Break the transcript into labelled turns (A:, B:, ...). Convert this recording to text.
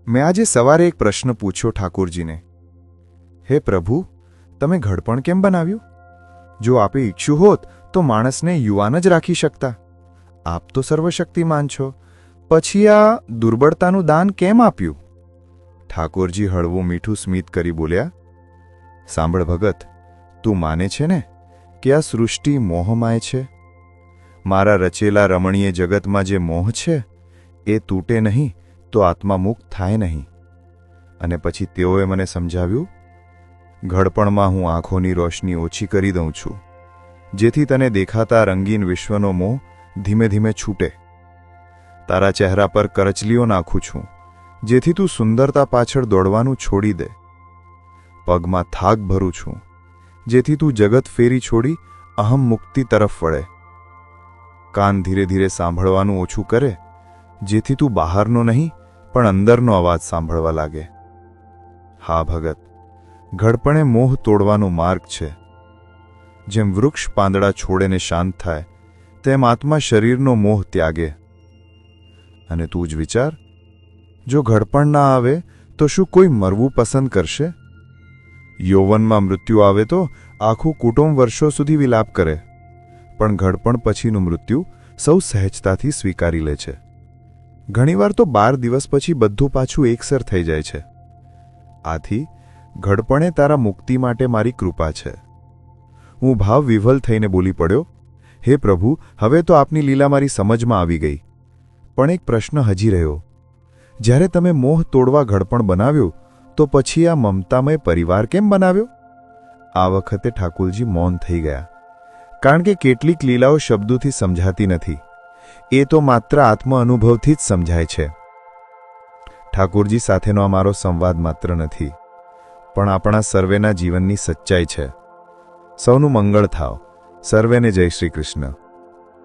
A: મેં આજે સવારે એક પ્રશ્ન પૂછ્યો ઠાકોરજીને, હે પ્રભુ, તમે ઘડપણ કેમ બનાવ્યું? જો આપે ઈચ્છ્યું હોત તો માણસને યુવાન જ રાખી શકતા. આપ તો સર્વશક્તિમાન છો, પછી આ દુર્બળતાનું દાન કેમ આપ્યું? ઠાકોરજી હળવું મીઠું સ્મિત કરી બોલ્યા, સાંભળ ભગત, તું માને છે ને કે આ સૃષ્ટિ મોહમાય છે? મારા રચેલા રમણીય જગતમાં જે મોહ છે એ તૂટે નહીં તો આત્મા મુક્ત થાય નહીં. અને પછી તેઓએ મને સમજાવ્યું, ઘડપણમાં હું આંખોની રોશની ઓછી કરી દઉં છું, જેથી તને દેખાતા રંગીન વિશ્વનો મોહ ધીમે ધીમે છૂટે. તારા ચહેરા પર કરચલીઓ નાખું છું, જેથી તું સુંદરતા પાછળ દોડવાનું છોડી દે. પગમાં થાક ભરું છું, જેથી તું જગત ફેરી છોડી અહમ મુક્તિ તરફ વળે. કાન ધીરે ધીરે સાંભળવાનું ઓછું કરે, જેથી તું બહારનો નહીં પણ અંદરનો અવાજ સાંભળવા લાગે. હા ભગત, ઘડપણે મોહ તોડવાનો માર્ગ છે. જેમ વૃક્ષ પાંદડા છોડેને શાંત થાય, તેમ આત્મા શરીરનો મોહ ત્યાગે. અને તું જ વિચાર, જો ઘડપણ ના આવે તો શું કોઈ મરવું પસંદ કરશે? યૌવનમાં મૃત્યુ આવે તો આખું કુટુંબ વર્ષો સુધી વિલાપ કરે, પણ ઘડપણ પછીનું મૃત્યુ સૌ સહેજતાથી સ્વીકારી લે છે. ઘણીવાર તો 12 દિવસ પછી બધું પાછું એકસર થઈ જાય છે. આથી ઘડપણે તારા મુક્તિ માટે મારી કૃપા છે. હું ભાવ વિહ્વલ થઈને બોલી પડ્યો, હે પ્રભુ, હવે તો આપની લીલા મારી સમજમાં આવી ગઈ. પણ એક પ્રશ્ન હજી રહ્યો. જ્યારે તમે મોહ તોડવા ઘડપણ બનાવ્યું તો પછી આ મમતામય પરિવાર કેમ બનાવ્યો? આ વખતે ઠાકોરજી મૌન થઈ ગયા, કારણ કે કેટલીક લીલાઓ શબ્દોથી સમજાતી નથી. એ તો માત્ર આત્મ અનુભવથી જ સમજાય છે. ઠાકોરજી સાથેનો અમારો સંવાદ માત્ર નથી, પણ આપણા સર્વેના જીવનની સચ્ચાઈ છે. સૌનું મંગળ થાવ. સર્વેને જય શ્રી કૃષ્ણ.